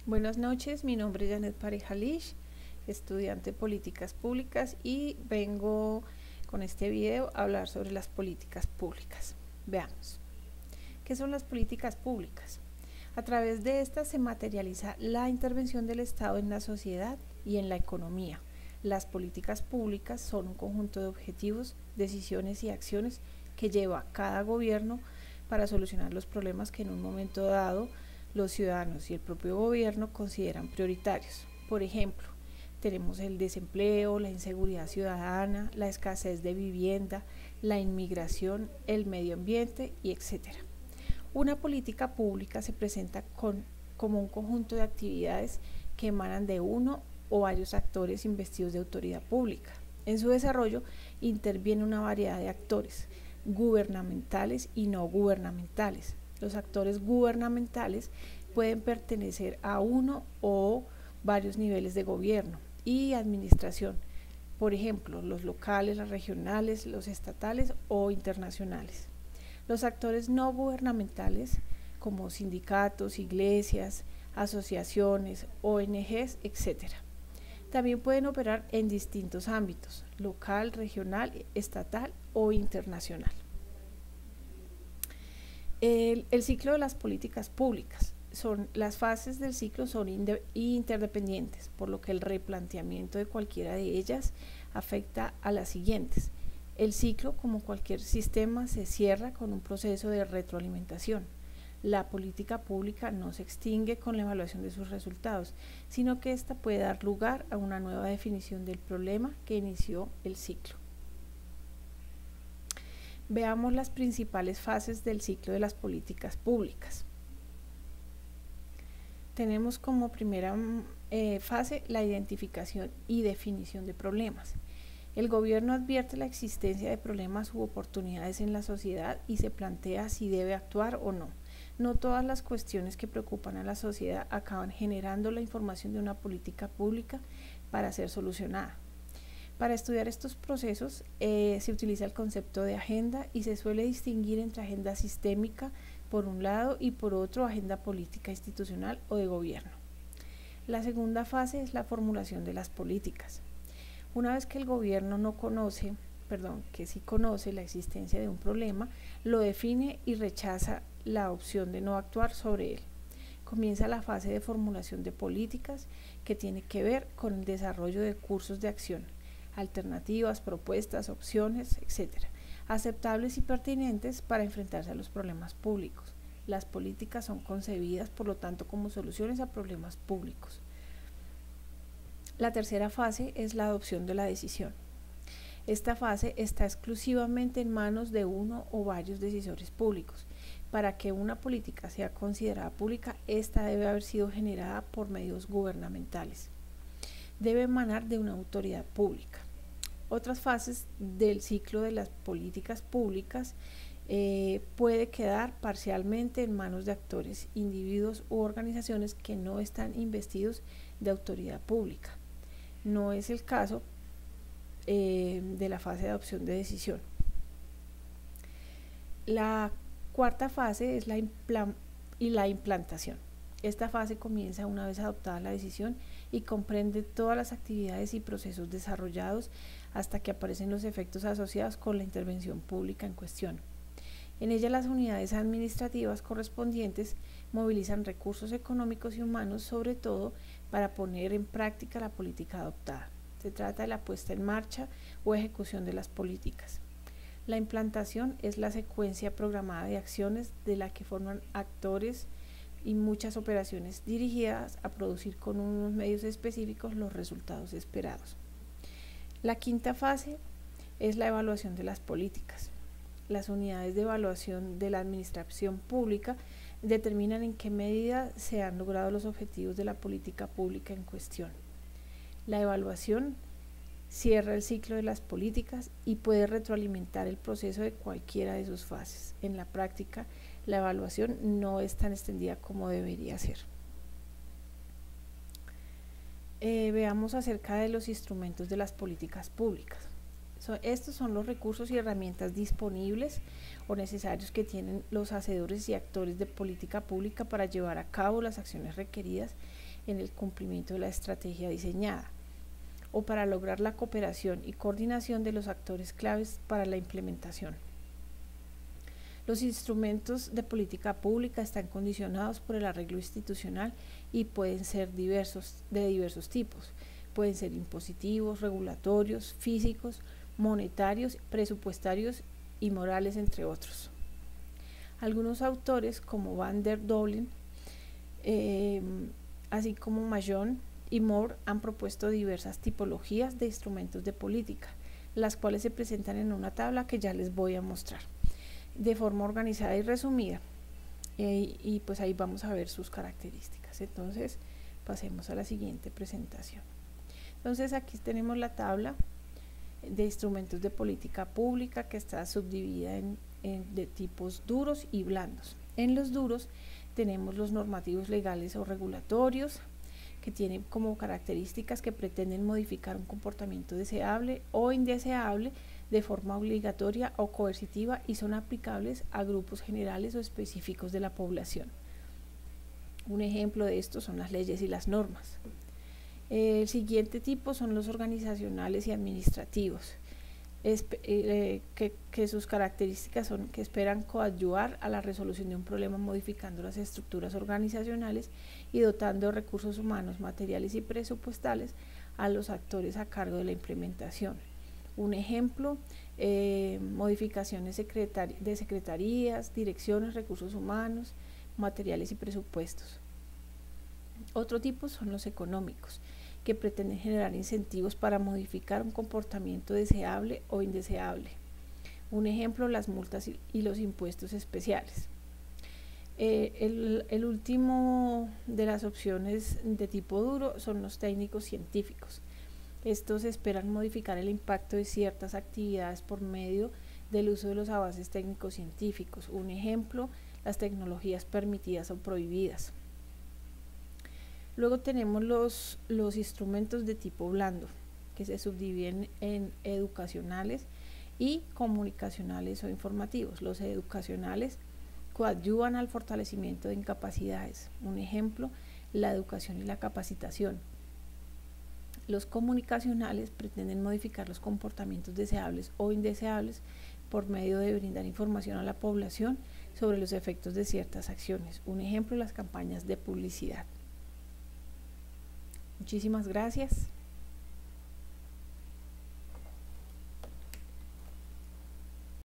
Buenas noches, mi nombre es Janet Parejalish, estudiante de Políticas Públicas y vengo con este video a hablar sobre las políticas públicas. Veamos. ¿Qué son las políticas públicas? A través de estas se materializa la intervención del Estado en la sociedad y en la economía. Las políticas públicas son un conjunto de objetivos, decisiones y acciones que lleva cada gobierno para solucionar los problemas que en un momento dado los ciudadanos y el propio gobierno consideran prioritarios. Por ejemplo, tenemos el desempleo, la inseguridad ciudadana, la escasez de vivienda, la inmigración, el medio ambiente y etcétera. Una política pública se presenta como un conjunto de actividades que emanan de uno o varios actores investidos de autoridad pública. En su desarrollo interviene una variedad de actores, gubernamentales y no gubernamentales. Los actores gubernamentales pueden pertenecer a uno o varios niveles de gobierno y administración, por ejemplo, los locales, los regionales, los estatales o internacionales. Los actores no gubernamentales, como sindicatos, iglesias, asociaciones, ONGs, etc. También pueden operar en distintos ámbitos, local, regional, estatal o internacional. El ciclo de las políticas públicas. Las fases del ciclo son interdependientes, por lo que el replanteamiento de cualquiera de ellas afecta a las siguientes. El ciclo, como cualquier sistema, se cierra con un proceso de retroalimentación. La política pública no se extingue con la evaluación de sus resultados, sino que ésta puede dar lugar a una nueva definición del problema que inició el ciclo. Veamos las principales fases del ciclo de las políticas públicas. Tenemos como primera fase la identificación y definición de problemas. El gobierno advierte la existencia de problemas u oportunidades en la sociedad y se plantea si debe actuar o no. No todas las cuestiones que preocupan a la sociedad acaban generando la información de una política pública para ser solucionada. Para estudiar estos procesos se utiliza el concepto de agenda y se suele distinguir entre agenda sistémica por un lado y por otro agenda política institucional o de gobierno. La segunda fase es la formulación de las políticas. Una vez que el gobierno que sí conoce la existencia de un problema, lo define y rechaza la opción de no actuar sobre él. Comienza la fase de formulación de políticas que tiene que ver con el desarrollo de cursos de acción, alternativas, propuestas, opciones, etc., aceptables y pertinentes para enfrentarse a los problemas públicos. Las políticas son concebidas, por lo tanto, como soluciones a problemas públicos. La tercera fase es la adopción de la decisión. Esta fase está exclusivamente en manos de uno o varios decisores públicos. Para que una política sea considerada pública, esta debe haber sido generada por medios gubernamentales. Debe emanar de una autoridad pública. Otras fases del ciclo de las políticas públicas puede quedar parcialmente en manos de actores, individuos u organizaciones que no están investidos de autoridad pública. No es el caso de la fase de adopción de decisión. La cuarta fase es la implantación. Esta fase comienza una vez adoptada la decisión y comprende todas las actividades y procesos desarrollados hasta que aparecen los efectos asociados con la intervención pública en cuestión. En ella las unidades administrativas correspondientes movilizan recursos económicos y humanos, sobre todo para poner en práctica la política adoptada. Se trata de la puesta en marcha o ejecución de las políticas. La implantación es la secuencia programada de acciones de la que forman actores y muchas operaciones dirigidas a producir con unos medios específicos los resultados esperados. La quinta fase es la evaluación de las políticas. Las unidades de evaluación de la administración pública determinan en qué medida se han logrado los objetivos de la política pública en cuestión. La evaluación cierra el ciclo de las políticas y puede retroalimentar el proceso de cualquiera de sus fases. En la práctica, la evaluación no es tan extendida como debería ser. Veamos acerca de los instrumentos de las políticas públicas. Estos son los recursos y herramientas disponibles o necesarios que tienen los hacedores y actores de política pública para llevar a cabo las acciones requeridas en el cumplimiento de la estrategia diseñada, o para lograr la cooperación y coordinación de los actores claves para la implementación. Los instrumentos de política pública están condicionados por el arreglo institucional y pueden ser de diversos tipos. Pueden ser impositivos, regulatorios, físicos, monetarios, presupuestarios y morales, entre otros. Algunos autores como Van der Doelen, así como Mahon y Moore, han propuesto diversas tipologías de instrumentos de política, las cuales se presentan en una tabla que ya les voy a mostrar de forma organizada y resumida, y pues ahí vamos a ver sus características. Entonces pasemos a la siguiente presentación. Entonces aquí tenemos la tabla de instrumentos de política pública, que está subdividida de tipos duros y blandos. En los duros tenemos los normativos legales o regulatorios, que tienen como características que pretenden modificar un comportamiento deseable o indeseable de forma obligatoria o coercitiva, y son aplicables a grupos generales o específicos de la población. Un ejemplo de esto son las leyes y las normas. El siguiente tipo son los organizacionales y administrativos, que sus características son que esperan coadyuvar a la resolución de un problema modificando las estructuras organizacionales y dotando de recursos humanos, materiales y presupuestales a los actores a cargo de la implementación. Un ejemplo, modificaciones de secretarías, direcciones, recursos humanos, materiales y presupuestos. Otro tipo son los económicos, que pretenden generar incentivos para modificar un comportamiento deseable o indeseable. Un ejemplo, las multas y los impuestos especiales. El último de las opciones de tipo duro son los técnicos científicos. Estos esperan modificar el impacto de ciertas actividades por medio del uso de los avances técnicos científicos. Un ejemplo, las tecnologías permitidas o prohibidas. Luego tenemos los instrumentos de tipo blando, que se subdividen en educacionales y comunicacionales o informativos. Los educacionales coadyuvan al fortalecimiento de incapacidades. Un ejemplo, la educación y la capacitación. Los comunicacionales pretenden modificar los comportamientos deseables o indeseables por medio de brindar información a la población sobre los efectos de ciertas acciones. Un ejemplo, las campañas de publicidad. Muchísimas gracias.